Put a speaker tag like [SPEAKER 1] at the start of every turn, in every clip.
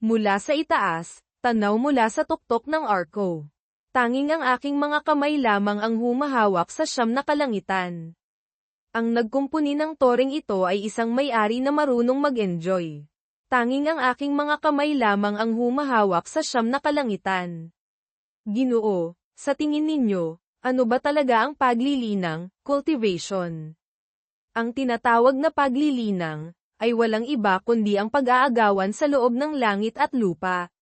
[SPEAKER 1] Mula sa itaas, tanaw mula sa tuktok ng arko. Tanging ang aking mga kamay lamang ang humahawak sa siyam na kalangitan. Ang nagkumpuni ng toreng ito ay isang may-ari na marunong mag-enjoy. Tanging ang aking mga kamay lamang ang humahawak sa siyam na kalangitan. Ginoo, sa tingin ninyo, ano ba talaga ang paglilinang, cultivation? Ang tinatawag na paglilinang, ay walang iba kundi ang pag-aagawan sa loob ng langit at lupa.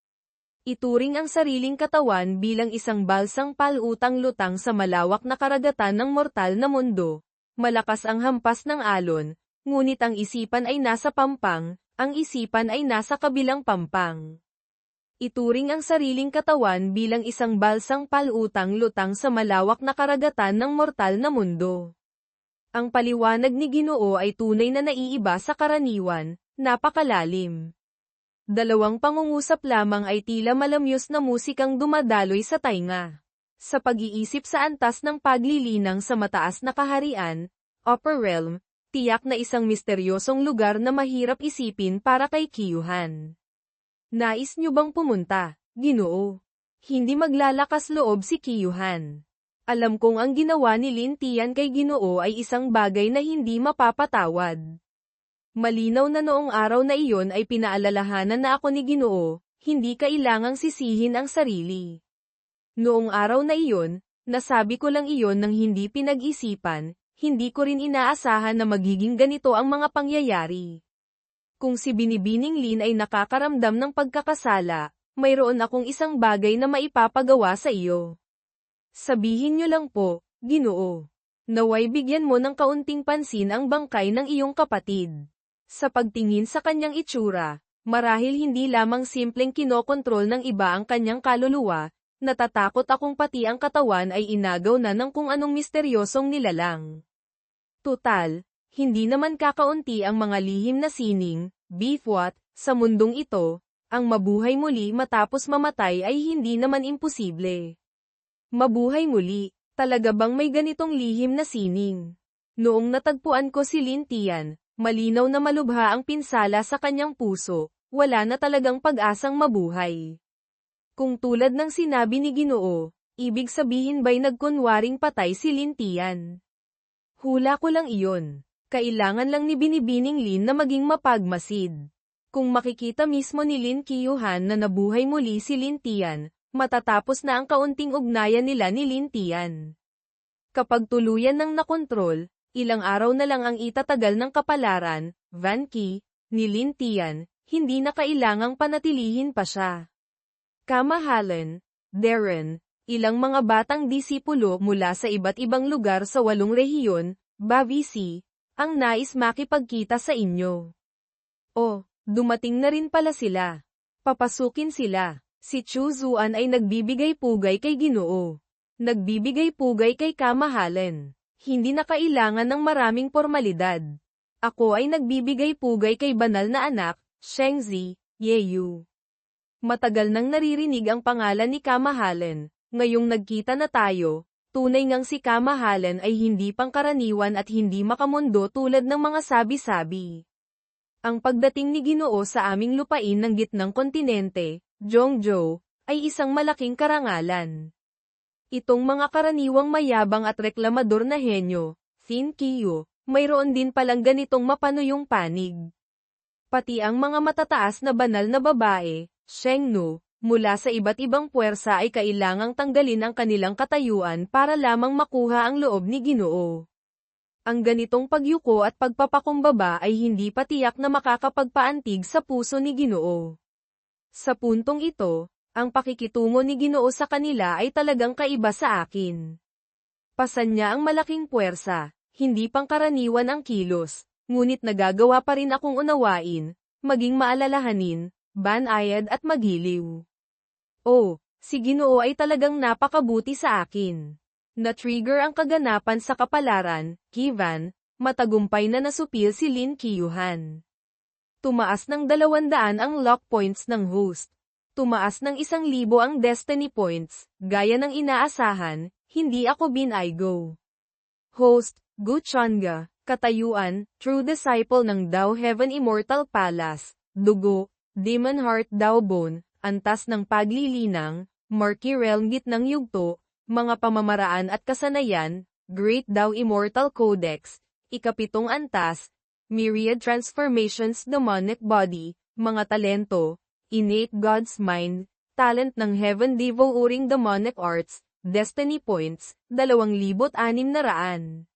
[SPEAKER 1] Ituring ang sariling katawan bilang isang balsang palutang-lutang sa malawak na karagatan ng mortal na mundo. Malakas ang hampas ng alon, ngunit ang isipan ay nasa pampang, ang isipan ay nasa kabilang pampang. Ituring ang sariling katawan bilang isang balsang palutang-lutang sa malawak na karagatan ng mortal na mundo. Ang paliwanag ni Ginoo ay tunay na naiiba sa karaniwan, napakalalim. Dalawang pangungusap lamang ay tila malamyos na musikang dumadaloy sa tainga. Sa pag-iisip sa antas ng paglilinang sa mataas na kaharian, upper realm, tiyak na isang misteryosong lugar na mahirap isipin para kay Kiyuhan. Nais niyo bang pumunta, Ginoo? Hindi maglalakas loob si Kiyuhan. Alam kong ang ginawa ni Lin Tian kay Ginoo ay isang bagay na hindi mapapatawad. Malinaw na noong araw na iyon ay pinaalalahanan na ako ni Ginoo, hindi kailangang sisihin ang sarili. Noong araw na iyon, nasabi ko lang iyon nang hindi pinag-isipan, hindi ko rin inaasahan na magiging ganito ang mga pangyayari. Kung si Binibining Lin ay nakakaramdam ng pagkakasala, mayroon akong isang bagay na maipapagawa sa iyo. Sabihin niyo lang po, Ginoo. Naway bigyan mo ng kaunting pansin ang bangkay ng iyong kapatid. Sa pagtingin sa kanyang itsura, marahil hindi lamang simpleng kinokontrol ng iba ang kanyang kaluluwa, natatakot akong pati ang katawan ay inagaw na ng kung anong misteryosong nilalang. Tutal, hindi naman kakaunti ang mga lihim na sining, bifwat, sa mundong ito, ang mabuhay muli matapos mamatay ay hindi naman imposible. Mabuhay muli, talaga bang may ganitong lihim na sining? Noong natagpuan ko si Lin Tian, malinaw na malubha ang pinsala sa kanyang puso, wala na talagang pag-asang mabuhay. Kung tulad ng sinabi ni Ginoo, ibig sabihin ba'y nagkunwaring patay si Lin Tian? Hula ko lang iyon. Kailangan lang ni Binibining Lin na maging mapagmasid. Kung makikita mismo ni Lin Kiyuhan na nabuhay muli si Lin Tian, matatapos na ang kaunting ugnayan nila ni Lin Tian. Kapag tuluyan ng nakontrol, ilang araw na lang ang itatagal ng kapalaran, Van Ki, ni Lin Tian, hindi na kailangang panatilihin pa siya. Kamahalan, Darren, ilang mga batang disipulo mula sa iba't ibang lugar sa 8 rehiyon, Bavisi, ang nais makipagkita sa inyo. Oh, dumating na rin pala sila. Papasukin sila. Si Chu Zuan ay nagbibigay pugay kay Ginoo. Nagbibigay pugay kay Kamahalan. Hindi na kailangan ng maraming formalidad. Ako ay nagbibigay pugay kay banal na anak, Shengzi, Yeyu. Matagal nang naririnig ang pangalan ni Kamahalan. Ngayong nagkita na tayo, tunay ngang si Kamahalan ay hindi pangkaraniwan at hindi makamundo tulad ng mga sabi-sabi. Ang pagdating ni Ginoo sa aming lupain ng gitnang kontinente, Zhongzhou, ay isang malaking karangalan. Itong mga karaniwang mayabang at reklamador na henyo, Thin Qiu, mayroon din palang ganitong mapanuyong panig. Pati ang mga matataas na banal na babae, Sheng Nu, mula sa iba't ibang puwersa ay kailangang tanggalin ang kanilang katayuan para lamang makuha ang loob ni Ginoo. Ang ganitong pagyuko at pagpapakumbaba ay hindi patiyak na makakapagpaantig sa puso ni Ginoo. Sa puntong ito, ang pakikitungo ni Ginoo sa kanila ay talagang kaiba sa akin. Pasan niya ang malaking puwersa, hindi pangkaraniwan ang kilos, ngunit nagagawa pa rin akong unawain, maging maalalahanin, banayad at magiliw. Oh, si Ginoo ay talagang napakabuti sa akin. Na-trigger ang kaganapan sa kapalaran, Kivan, matagumpay na nasupil si Lin Kiyuhan. Tumaas ng 200 ang lock points ng host. Tumaas ng 1,000 ang destiny points, gaya ng inaasahan, hindi ako binaygo. Host, Gu Changa, katayuan, true disciple ng Dao Heaven Immortal Palace, dugo, Demon Heart Daw Bone, antas ng paglilinang, Murky Realm gitnang yugto, mga pamamaraan at kasanayan, Great Daw Immortal Codex, ikapitong antas, Myriad Transformations Demonic Body, mga talento, Innate God's Mind, talent ng Heaven Devouring Demonic Arts, Destiny Points, 2,600.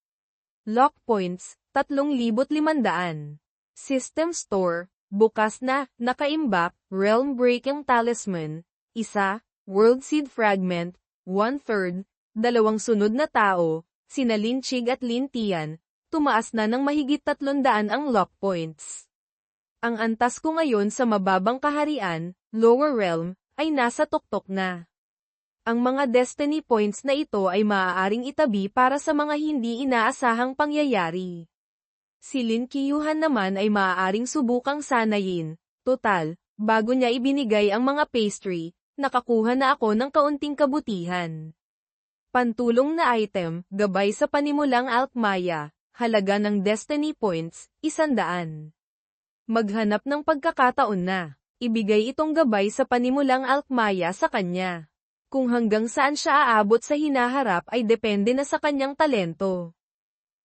[SPEAKER 1] Lock Points, 3,500. System Store, bukas na, nakaimbak, Realm Breaking Talisman, isa, World Seed Fragment, 1/3, dalawang sunod na tao, sina Lin Chig at Lin Tian, tumaas na ng mahigit 300 ang lock points. Ang antas ko ngayon sa mababang kaharian, Lower Realm, ay nasa tuktok na. Ang mga destiny points na ito ay maaaring itabi para sa mga hindi inaasahang pangyayari. Si Lin Qiyuhan naman ay maaaring subukang sanayin. Total, bago niya ibinigay ang mga pastry, nakakuha na ako ng kaunting kabutihan. Pantulong na item, gabay sa panimulang Alkmaya, halaga ng Destiny Points, 100. Maghanap ng pagkakataon na, ibigay itong gabay sa panimulang Alkmaya sa kanya. Kung hanggang saan siya aabot sa hinaharap ay depende na sa kanyang talento.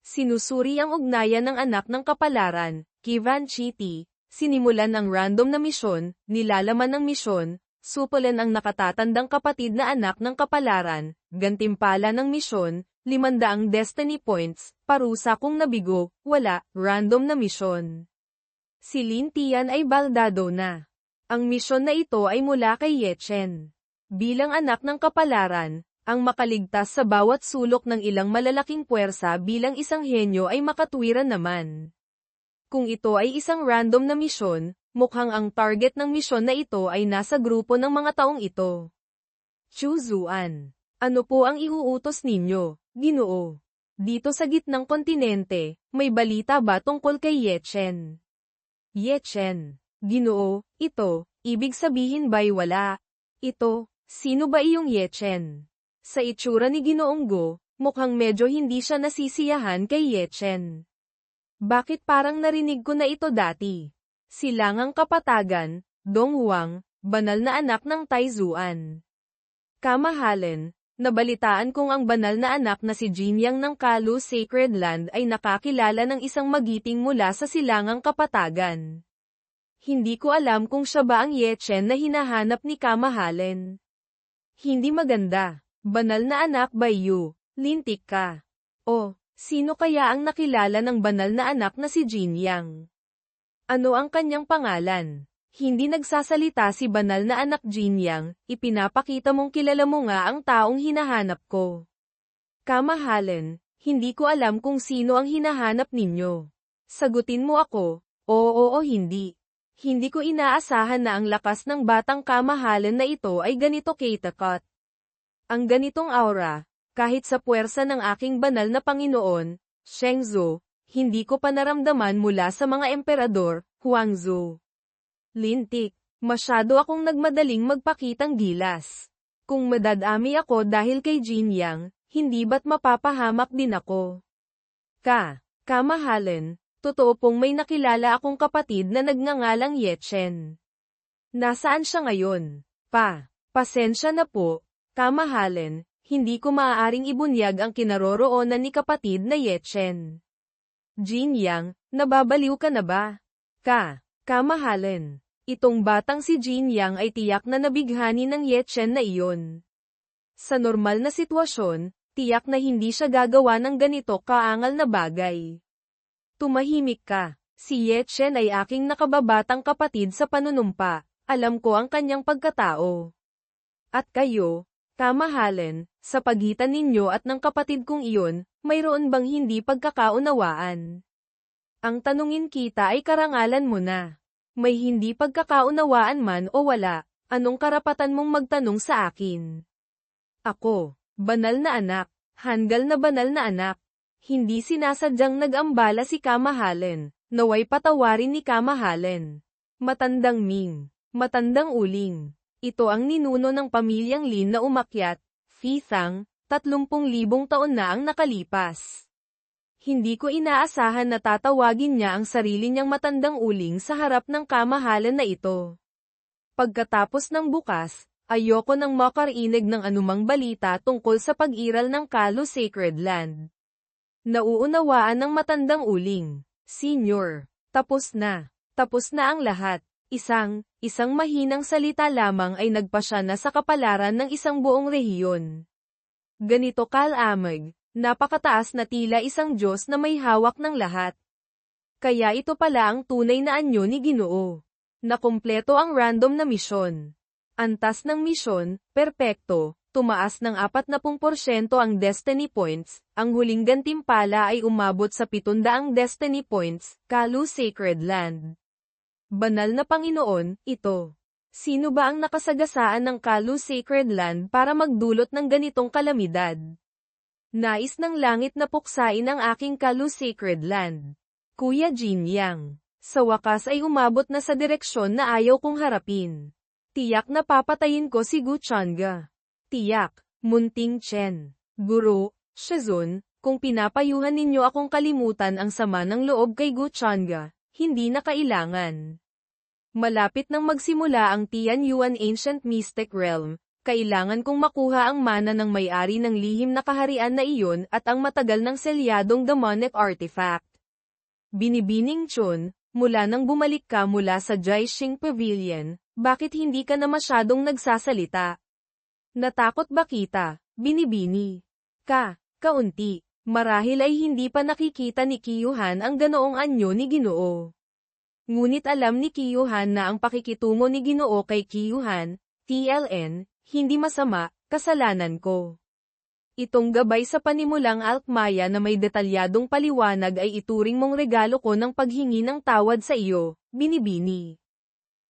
[SPEAKER 1] Sinusuri ang ugnayan ng anak ng kapalaran, Kivan Chiti, sinimulan ang random na misyon, nilalaman ng misyon, supulan ang nakatatandang kapatid na anak ng kapalaran, gantimpala ng misyon, 500 destiny points, parusa kung nabigo, wala, random na misyon. Si Lin Tian ay baldado na. Ang misyon na ito ay mula kay Ye Chen. Bilang anak ng kapalaran, ang makaligtas sa bawat sulok ng ilang malalaking puwersa bilang isang henyo ay makatwiran naman. Kung ito ay isang random na misyon, mukhang ang target ng misyon na ito ay nasa grupo ng mga taong ito. Chu Zuan. Ano po ang iuutos ninyo, Ginoo? Dito sa gitnang kontinente, may balita ba tungkol kay Ye Chen? Ye Chen. Ginoo, ito, ibig sabihin ba'y wala? Ito, sino ba iyong Ye Chen? Sa itsura ni Ginoong Go, mukhang medyo hindi siya nasisiyahan kay Ye Chen. Bakit parang narinig ko na ito dati? Silangang Kapatagan, Dong Huang, banal na anak ng Taizuan. Kamahalan, nabalitaan kong ang banal na anak na si Jinyang ng Kalu Sacred Land ay nakakilala ng isang magiting mula sa Silangang Kapatagan. Hindi ko alam kung siya ba ang Ye Chen na hinahanap ni Kamahalan. Hindi maganda. Banal na anak by you, lintik ka. O, sino kaya ang nakilala ng banal na anak na si Jinyang? Ano ang kanyang pangalan? Hindi nagsasalita si banal na anak Jinyang, ipinapakita mong kilala mo nga ang taong hinahanap ko. Kamahalan, hindi ko alam kung sino ang hinahanap ninyo. Sagutin mo ako, oo o hindi. Hindi ko inaasahan na ang lakas ng batang kamahalan na ito ay ganito katapat. Ang ganitong aura, kahit sa puwersa ng aking banal na Panginoon, Shengzhou, hindi ko pa naramdaman mula sa mga emperador, Huangzhou. Lintik, masyado akong nagmadaling magpakitang gilas. Kung madadami ako dahil kay Jinyang, hindi ba't mapapahamak din ako? Kamahalan, totoo pong may nakilala akong kapatid na nagngangalang Ye Chen. Nasaan siya ngayon? Pasensya na po. Kamahalan, hindi ko maaaring ibunyag ang kinaroroonan ni kapatid na Ye Chen. Jinyang, nababaliw ka na ba? Kamahalan, itong batang si Jinyang ay tiyak na nabighani ng Ye Chen na iyon. Sa normal na sitwasyon, tiyak na hindi siya gagawa ng ganito kaangal na bagay. Tumahimik ka, si Ye Chen ay aking nakababatang kapatid sa panunumpa, alam ko ang kanyang pagkatao. At kayo, Kamahalan, sa pagitan ninyo at ng kapatid kong iyon, mayroon bang hindi pagkakaunawaan? Ang tanungin kita ay karangalan mo na. May hindi pagkakaunawaan man o wala, anong karapatan mong magtanong sa akin? Ako, banal na anak, hanggal na banal na anak. Hindi sinasadyang nag-ambala si Kamahalan, naway patawarin ni Kamahalan. Matandang Ming, matandang uling. Ito ang ninuno ng pamilyang Lin na umakyat, Fithang, 30,000 taon na ang nakalipas. Hindi ko inaasahan na tatawagin niya ang sarili niyang matandang uling sa harap ng kamahalan na ito. Pagkatapos ng bukas, ayoko nang makarinig ng anumang balita tungkol sa pag-iral ng Kalu Sacred Land. Nauunawaan ng matandang uling. Senyor, tapos na. Tapos na ang lahat. Isang mahinang salita lamang ay nagpasya na sa kapalaran ng isang buong rehiyon. Ganito kalamag, napakataas na tila isang Diyos na may hawak ng lahat. Kaya ito pala ang tunay na anyo ni Ginoo. Nakumpleto ang random na misyon. Antas ng misyon, perpekto, tumaas ng 40% ang Destiny Points, ang huling gantimpala ay umabot sa 700 Destiny Points, Kalu Sacred Land. Banal na Panginoon, ito. Sino ba ang nakasagasaan ng Kalu Sacred Land para magdulot ng ganitong kalamidad? Nais ng langit na puksain ang aking Kalu Sacred Land. Kuya Jin Yang. Sa wakas ay umabot na sa direksyon na ayaw kong harapin. Tiyak na papatayin ko si Gu Changa. Tiyak, Munting Chen. Guro, Shizun, kung pinapayuhan ninyo akong kalimutan ang sama ng loob kay Gu Changa, hindi na kailangan. Malapit nang magsimula ang Tianyuan Ancient Mystic Realm, kailangan kong makuha ang mana ng may-ari ng lihim na kaharian na iyon at ang matagal ng selyadong demonic artifact. Binibining Chun, mula nang bumalik ka mula sa Jiaxing Pavilion, bakit hindi ka na masyadong nagsasalita? Natakot ba kita, binibini? Kaunti. Marahil ay hindi pa nakikita ni Kiyuhan ang ganoong anyo ni Ginoo. Ngunit alam ni Kiyuhan na ang pakikitungo ni Ginoo kay Kiyuhan, TLN, hindi masama, kasalanan ko. Itong gabay sa panimulang alkmaya na may detalyadong paliwanag ay ituring mong regalo ko ng paghingi ng tawad sa iyo, binibini.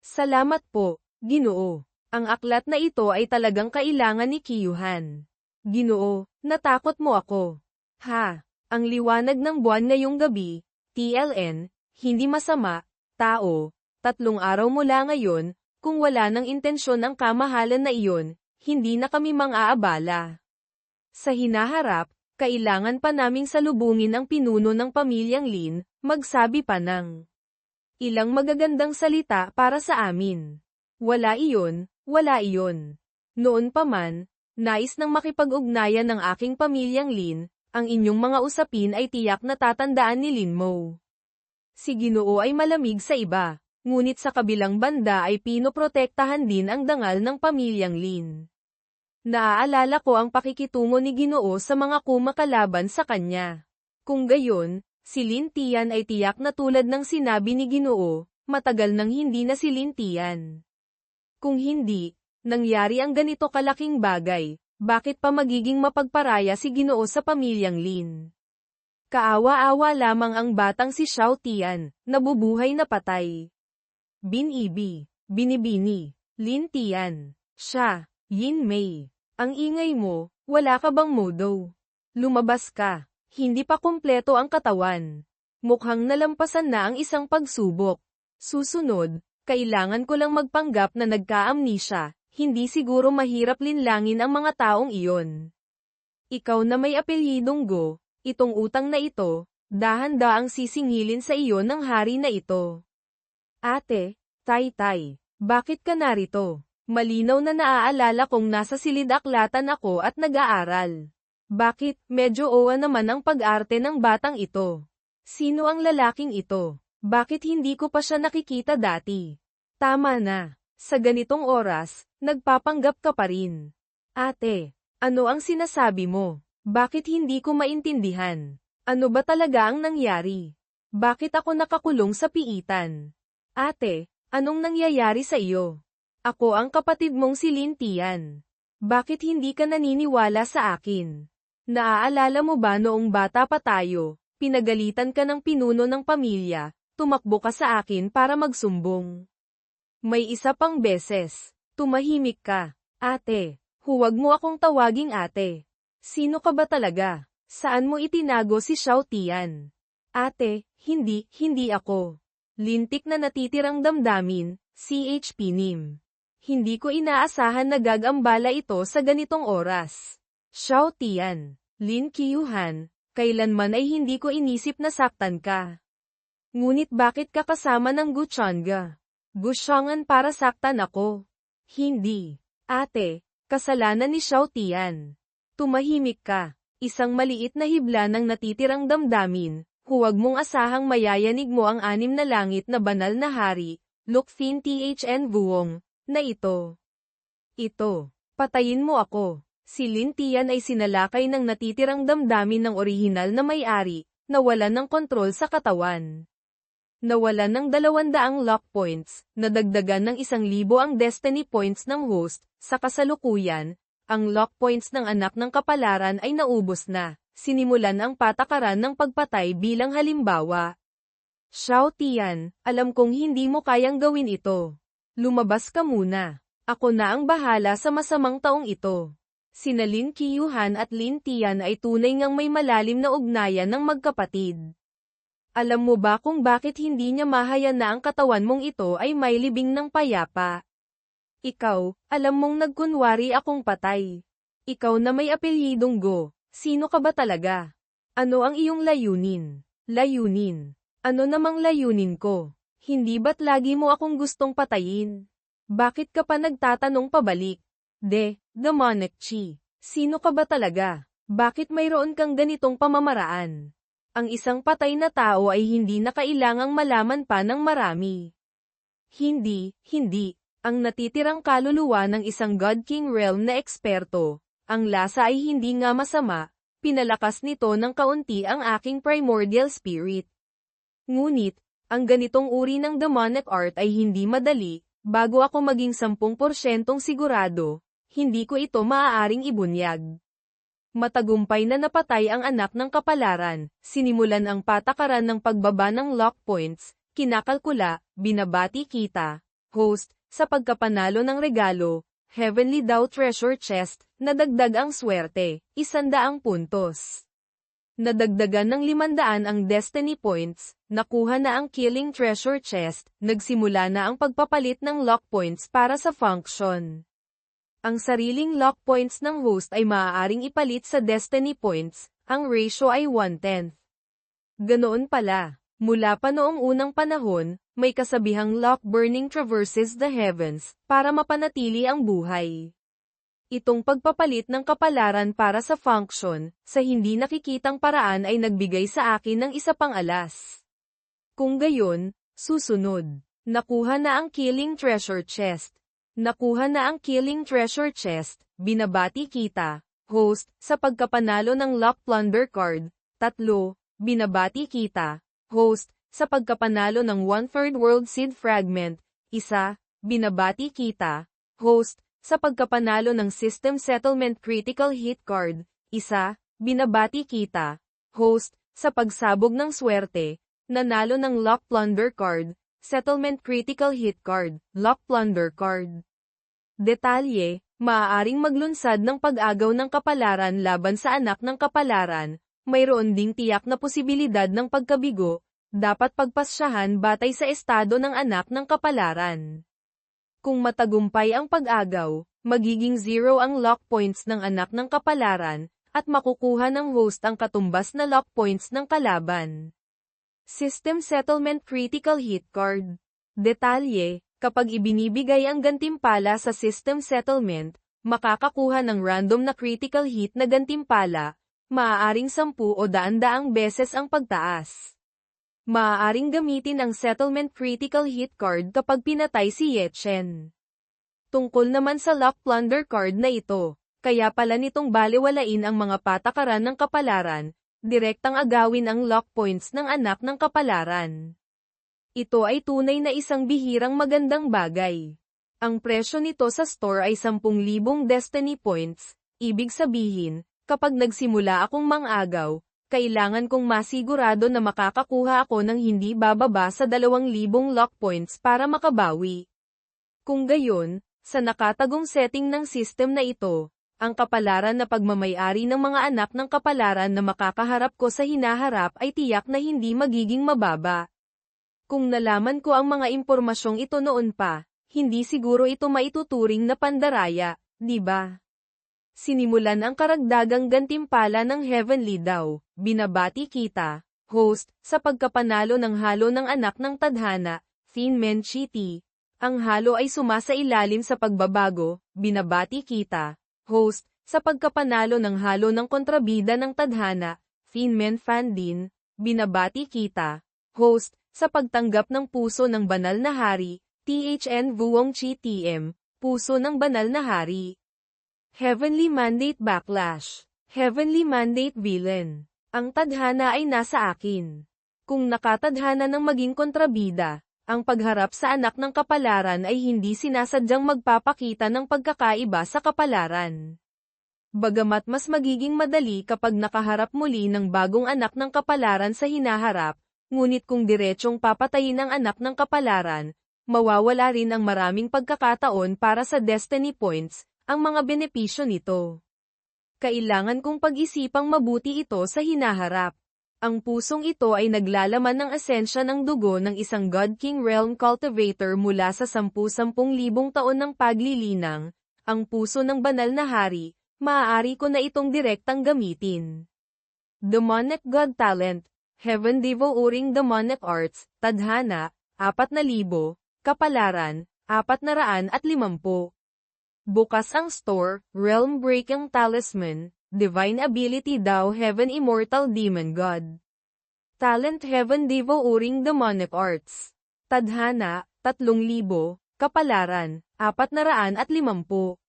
[SPEAKER 1] Salamat po, Ginoo. Ang aklat na ito ay talagang kailangan ni Kiyuhan. Ginoo, natakot mo ako. Ang liwanag ng buwan ngayong gabi, TLN, hindi masama, tao, 3 araw mula ngayon, kung wala ng intensyon ang kamahalan na iyon, hindi na kami mang-aabala. Sa hinaharap, kailangan pa naming salubungin ang pinuno ng pamilyang Lin, magsabi pa ng ilang magagandang salita para sa amin. Wala iyon. Noon pa man, nais nang makipag-ugnayan ng aking pamilyang Lin, ang inyong mga usapin ay tiyak na tatandaan ni Lin Mo. Si Ginoo ay malamig sa iba, ngunit sa kabilang banda ay pinoprotektahan din ang dangal ng pamilyang Lin. Naaalala ko ang pakikitungo ni Ginoo sa mga kumakalaban sa kanya. Kung gayon, si Lin Tian ay tiyak na tulad ng sinabi ni Ginoo, matagal nang hindi na si Lin Tian. Kung hindi, nangyari ang ganito kalaking bagay, bakit pa magiging mapagparaya si Ginoo sa pamilyang Lin? Kaawa-awa lamang ang batang si Xiao Tian, nabubuhay na patay. Binibini, Lin Tian, siya, Yin Mei. Ang ingay mo, wala ka bang modo? Lumabas ka, hindi pa kumpleto ang katawan. Mukhang nalampasan na ang isang pagsubok. Susunod, kailangan ko lang magpanggap na nagka-amnesia, hindi siguro mahirap linlangin ang mga taong iyon. Ikaw na may apelyidong Go, itong utang na ito, dahan-daang sisingilin sa iyo ng hari na ito. Ate, Tay, bakit ka narito? Malinaw na naaalala kong nasa silid-aklatan ako at nag-aaral. Bakit, medyo owa naman ang pag-arte ng batang ito? Sino ang lalaking ito? Bakit hindi ko pa siya nakikita dati? Tama na. Sa ganitong oras, nagpapanggap ka pa rin. Ate, ano ang sinasabi mo? Bakit hindi ko maintindihan? Ano ba talaga ang nangyari? Bakit ako nakakulong sa piitan? Ate, anong nangyayari sa iyo? Ako ang kapatid mong si Lin Tian. Bakit hindi ka naniniwala sa akin? Naaalala mo ba noong bata pa tayo, pinagalitan ka ng pinuno ng pamilya, tumakbo ka sa akin para magsumbong. May isa pang beses, tumahimik ka. Ate, huwag mo akong tawaging ate. Sino ka ba talaga? Saan mo itinago si Xiao Tian? Ate, hindi ako. Lintik na natitirang damdamin, CHP Nim. Hindi ko inaasahan na gagambala ito sa ganitong oras. Xiao Tian, Lin Kiyuhan, kailanman ay hindi ko inisip na saktan ka. Ngunit bakit ka kasama ng Gu Changa? Gusyangan para saktan ako. Hindi. Ate, kasalanan ni Xiao Tian. Tumahimik ka. Isang maliit na hibla ng natitirang damdamin, huwag mong asahang mayayanig mo ang anim na langit na banal na hari, Lukfin Thn Vuong, na ito. Ito. Patayin mo ako. Si Lin Tian ay sinalakay ng natitirang damdamin ng orihinal na may-ari, nawalan ng kontrol sa katawan. Nawalan ng 200 lock points, nadagdagan ng 1,000 ang destiny points ng host, sa kasalukuyan, ang lock points ng anak ng kapalaran ay naubos na, sinimulan ang patakaran ng pagpatay bilang halimbawa. Xiao Tian, alam kong hindi mo kayang gawin ito. Lumabas ka muna. Ako na ang bahala sa masamang taong ito. Sina Lin Qiyuhan at Lin Tian ay tunay ngang may malalim na ugnayan ng magkapatid. Alam mo ba kung bakit hindi niya mahayan na ang katawan mong ito ay may libing ng payapa? Ikaw, alam mong nagkunwari akong patay. Ikaw na may apelyidong Go, sino ka ba talaga? Ano ang iyong layunin? Layunin? Ano namang layunin ko? Hindi ba't lagi mo akong gustong patayin? Bakit ka pa nagtatanong pabalik? Demonic Chi. Sino ka ba talaga? Bakit mayroon kang ganitong pamamaraan? Ang isang patay na tao ay hindi na kailangang malaman pa ng marami. Hindi. Ang natitirang kaluluwa ng isang God King Realm na eksperto, ang lasa ay hindi nga masama, pinalakas nito ng kaunti ang aking primordial spirit. Ngunit, ang ganitong uri ng demonic art ay hindi madali, bago ako maging 10% sigurado, hindi ko ito maaaring ibunyag. Matagumpay na napatay ang anak ng kapalaran, sinimulan ang patakaran ng pagbaba ng lock points, kinakalkula, binabati kita, host, sa pagkapanalo ng regalo, Heavenly Dao Treasure Chest, nadagdag ang swerte, 100 puntos. Nadagdagan ng 500 ang Destiny Points, nakuha na ang Killing Treasure Chest, nagsimula na ang pagpapalit ng lock points para sa function. Ang sariling lock points ng host ay maaaring ipalit sa Destiny Points, ang ratio ay 1/10. Ganoon pala, mula pa noong unang panahon, may kasabihang lock burning traverses the heavens, para mapanatili ang buhay. Itong pagpapalit ng kapalaran para sa function, sa hindi nakikitang paraan ay nagbigay sa akin ng isa pang alas. Kung gayon, susunod, nakuha na ang Killing Treasure Chest. Nakuha na ang Killing Treasure Chest, binabati kita, host, sa pagkapanalo ng Lock Plunder Card, 3, binabati kita, host, sa pagkapanalo ng 1/3 World Seed Fragment, 1, binabati kita, host, sa pagkapanalo ng System Settlement Critical Hit Card, 1, binabati kita, host, sa pagsabog ng swerte, nanalo ng Lock Plunder Card, Settlement Critical Hit Card, Lock Plunder Card. Detalye, maaaring maglunsad ng pag-agaw ng kapalaran laban sa anak ng kapalaran, mayroon ding tiyak na posibilidad ng pagkabigo, dapat pagpasyahan batay sa estado ng anak ng kapalaran. Kung matagumpay ang pag-agaw, magiging 0 ang lock points ng anak ng kapalaran, at makukuha ng host ang katumbas na lock points ng kalaban. System Settlement Critical Hit Card. Detalye, kapag ibinibigay ang gantimpala sa System Settlement, makakakuha ng random na critical hit na gantimpala, maaaring 10 o daan-daang beses ang pagtaas. Maaaring gamitin ang Settlement Critical Hit Card kapag pinatay si Ye Chen. Tungkol naman sa Lock Plunder Card na ito, kaya pala nitong balewalain ang mga patakaran ng kapalaran, direktang agawin ang lock points ng anak ng kapalaran. Ito ay tunay na isang bihirang magandang bagay. Ang presyo nito sa store ay 10,000 Destiny Points, ibig sabihin, kapag nagsimula akong mang-agaw, kailangan kong masigurado na makakakuha ako ng hindi bababa sa 2,000 lock points para makabawi. Kung gayon, sa nakatagong setting ng system na ito, ang kapalaran na pagmamayari ng mga anak ng kapalaran na makakaharap ko sa hinaharap ay tiyak na hindi magiging mababa. Kung nalaman ko ang mga impormasyong ito noon pa, hindi siguro ito maituturing na pandaraya, di ba? Sinimulan ang karagdagang gantimpala ng Heavenly Dao, binabati kita, host, sa pagkapanalo ng halo ng anak ng tadhana, Thin Men Chi Ti, Ang halo ay sumasailalim sa pagbabago, binabati kita, host, sa pagkapanalo ng halo ng kontrabida ng tadhana, Finmen Fandin, binabati kita, host, sa pagtanggap ng puso ng banal na hari, THN Vuong Chi TM, puso ng banal na hari. Heavenly Mandate Backlash. Heavenly Mandate Villain. Ang tadhana ay nasa akin. Kung nakatadhana ng maging kontrabida, ang pagharap sa anak ng kapalaran ay hindi sinasadyang magpapakita ng pagkakaiba sa kapalaran. Bagamat mas magiging madali kapag nakaharap muli ng bagong anak ng kapalaran sa hinaharap, ngunit kung diretsyong papatayin ang anak ng kapalaran, mawawala rin ang maraming pagkakataon para sa Destiny Points, ang mga benepisyo nito. Kailangan kong pag-isipang mabuti ito sa hinaharap. Ang pusong ito ay naglalaman ng esensya ng dugo ng isang God King Realm Cultivator mula sa 10,000 taon ng paglilinang. Ang puso ng banal na hari, maaari ko na itong direktang gamitin. Demonic God Talent, Heaven Devouring Demonic Arts, Tadhana, 4,000, Kapalaran, 450. Bukas ang store, Realm Breaking Talisman, Divine Ability Thou Heaven Immortal Demon God. Talent Heaven Devouring Demonic Arts. Tadhana, 3,000, Kapalaran, 450.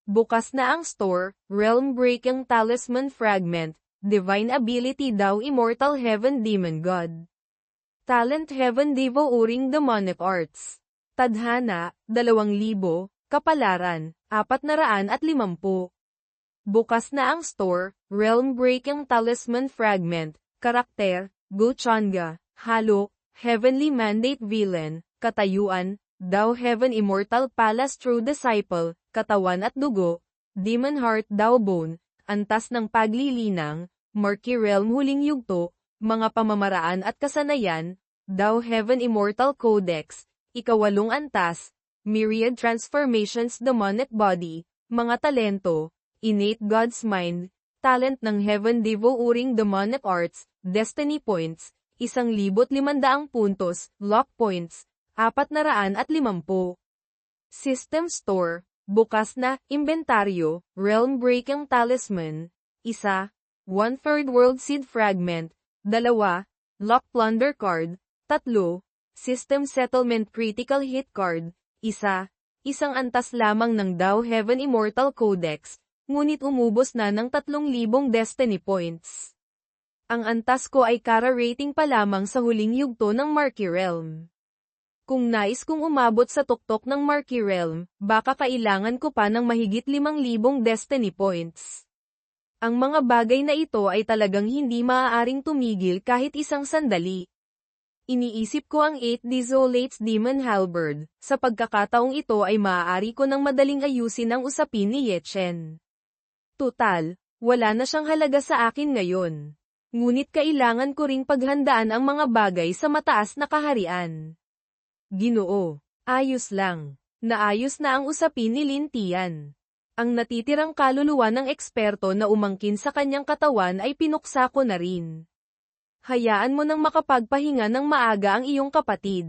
[SPEAKER 1] Bukas na ang store, Realm Breaking Talisman Fragment, Divine Ability Thou Immortal Heaven Demon God. Talent Heaven Devouring Demonic Arts. Tadhana, 2,000, Kapalaran, 450. Bukas na ang store, Realm Breaking Talisman Fragment, Karakter, Gochanga, Halo, Heavenly Mandate Villain, Katayuan, Thou Heaven Immortal Palace True Disciple, Katawan at Dugo, Demon Heart Thou Bone, Antas ng Paglilinang, Murky Realm Huling Yugto, Mga Pamamaraan at Kasanayan, Thou Heaven Immortal Codex, Ikawalong Antas, Myriad Transformations Demonic Body, Mga Talento, Innate God's Mind, Talent ng Heaven Devouring Demonic Arts, Destiny Points, 1,500 puntos, Lock Points, 450. System Store, bukas na, Inventaryo, Realm Breaking Talisman, 1, 1/3 World Seed Fragment, 2, Lock Plunder Card, 3, System Settlement Critical Hit Card, 1, isang antas lamang ng Thou Heaven Immortal Codex, ngunit umubos na ng 3,000 Destiny Points. Ang antas ko ay kara rating pa lamang sa huling yugto ng Murky Realm. Kung nais kong umabot sa tuktok ng Murky Realm, baka kailangan ko pa ng mahigit 5,000 Destiny Points. Ang mga bagay na ito ay talagang hindi maaaring tumigil kahit isang sandali. Iniisip ko ang 8 Desolates Demon Halberd, sa pagkakataong ito ay maaari ko ng madaling ayusin ang usapin ni Yechen. Tutal, wala na siyang halaga sa akin ngayon. Ngunit kailangan ko ring paghandaan ang mga bagay sa mataas na kaharian. Ginoo, ayos lang. Naayos na ang usapin ni Lin Tian. Ang natitirang kaluluwa ng eksperto na umangkin sa kanyang katawan ay pinuksa ko na rin. Hayaan mo nang makapagpahinga ng maaga ang iyong kapatid.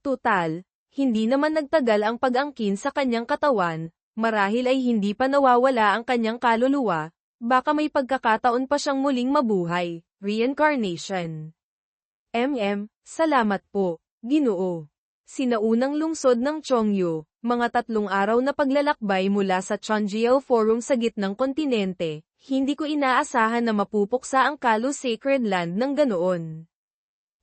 [SPEAKER 1] Tutal, hindi naman nagtagal ang pag-angkin sa kanyang katawan, marahil ay hindi pa nawawala ang kanyang kaluluwa, baka may pagkakataon pa siyang muling mabuhay, reincarnation. Salamat po, Ginoo. Sinaunang lungsod ng Chongyu, mga 3 araw na paglalakbay mula sa Chonjiao Forum sa gitnang kontinente, hindi ko inaasahan na mapupuksa ang Kalu Sacred Land ng ganoon.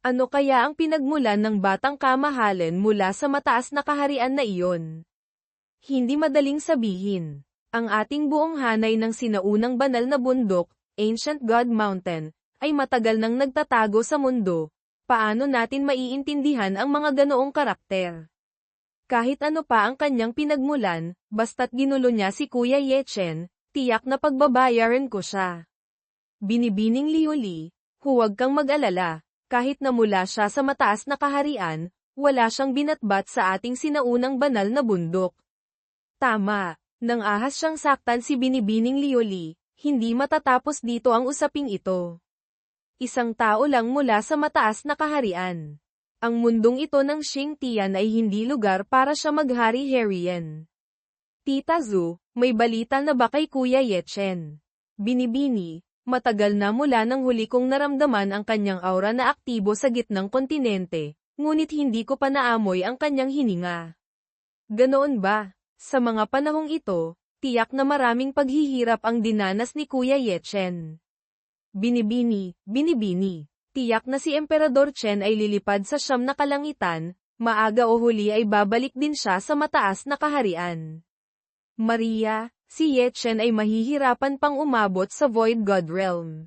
[SPEAKER 1] Ano kaya ang pinagmulan ng batang kamahalan mula sa mataas na kaharian na iyon? Hindi madaling sabihin. Ang ating buong hanay ng sinaunang banal na bundok, Ancient God Mountain, ay matagal nang nagtatago sa mundo. Paano natin maiintindihan ang mga ganoong karakter? Kahit ano pa ang kanyang pinagmulan, basta't ginulo niya si Kuya Yechen, tiyak na pagbabayaran ko siya. Binibining Liuli, huwag kang mag-alala, kahit na mula siya sa mataas na kaharian, wala siyang binatbat sa ating sinaunang banal na bundok. Tama, nang ahas siyang saktan si Binibining Liuli, hindi matatapos dito ang usaping ito. Isang tao lang mula sa mataas na kaharian. Ang mundong ito ng Xingtian ay hindi lugar para siya maghari Harrian. Tita Zhu, may balita na ba kay Kuya Yechen? Binibini, matagal na mula nang huli kong naramdaman ang kanyang aura na aktibo sa gitnang kontinente, ngunit hindi ko pa naamoy ang kanyang hininga. Ganoon ba? Sa mga panahong ito, tiyak na maraming paghihirap ang dinanas ni Kuya Yechen. Binibini, tiyak na si Emperador Chen ay lilipad sa siyam na kalangitan, maaga o huli ay babalik din siya sa mataas na kaharian. Maria, si Yechen ay mahihirapan pang umabot sa Void God Realm.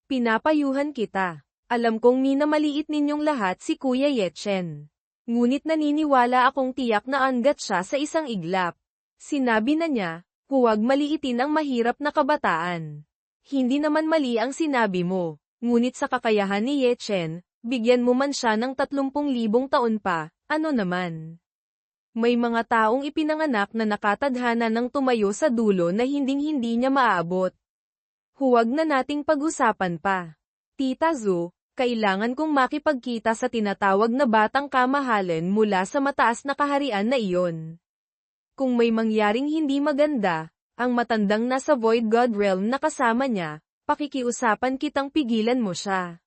[SPEAKER 1] Pinapayuhan kita. Alam kong minamaliit ninyong lahat si Kuya Yechen. Ngunit naniniwala akong tiyak na angat siya sa isang iglap. Sinabi na niya, huwag maliitin ang mahirap na kabataan. Hindi naman mali ang sinabi mo, ngunit sa kakayahan ni Yechen, bigyan mo man siya ng 30,000 taon pa, ano naman? May mga taong ipinanganak na nakatadhana ng tumayo sa dulo na hinding-hindi niya maaabot. Huwag na nating pag-usapan pa. Tita Zhu, kailangan kong makipagkita sa tinatawag na batang kamahalan mula sa mataas na kaharian na iyon. Kung may mangyaring hindi maganda, ang matandang nasa Void God Realm na kasama niya, pakikiusapan kitang pigilan mo siya.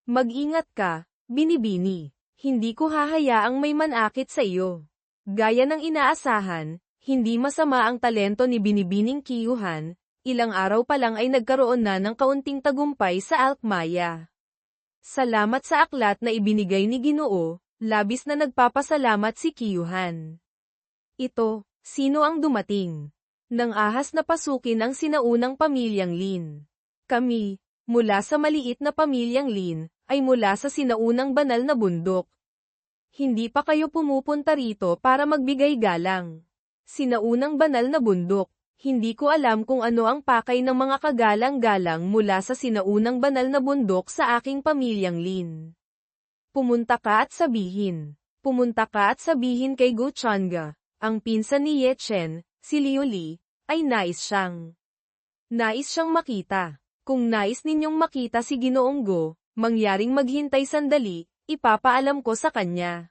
[SPEAKER 1] Mag-ingat ka, Binibini. Hindi ko hahayaang may manakit sa iyo. Gaya ng inaasahan, hindi masama ang talento ni Binibining Kiyuhan, ilang araw pa lang ay nagkaroon na ng kaunting tagumpay sa Alkmaya. Salamat sa aklat na ibinigay ni Ginoo, labis na nagpapasalamat si Kiyuhan. Ito, sino ang dumating? Nang ahas na pasukin ang sinaunang pamilyang Lin. Kami, mula sa maliit na pamilyang Lin, ay mula sa sinaunang banal na bundok. Hindi pa kayo pumupunta rito para magbigay galang. Sinaunang banal na bundok, hindi ko alam kung ano ang pakay ng mga kagalang-galang mula sa sinaunang banal na bundok sa aking pamilyang Lin. Pumunta ka at sabihin kay Gu Changa, ang pinsan ni Yechen, si Liu Li, ay nais siyang makita. Kung nais ninyong makita si Ginoong Go, mangyaring maghintay sandali, ipapaalam ko sa kanya.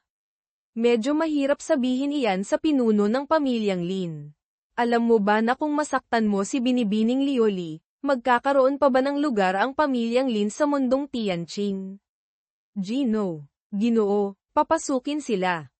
[SPEAKER 1] Medyo mahirap sabihin iyan sa pinuno ng pamilyang Lin. Alam mo ba na kung masaktan mo si Binibining Liu Li, magkakaroon pa ba ng lugar ang pamilyang Lin sa mundong Tianqing? Ginoo, papasukin sila.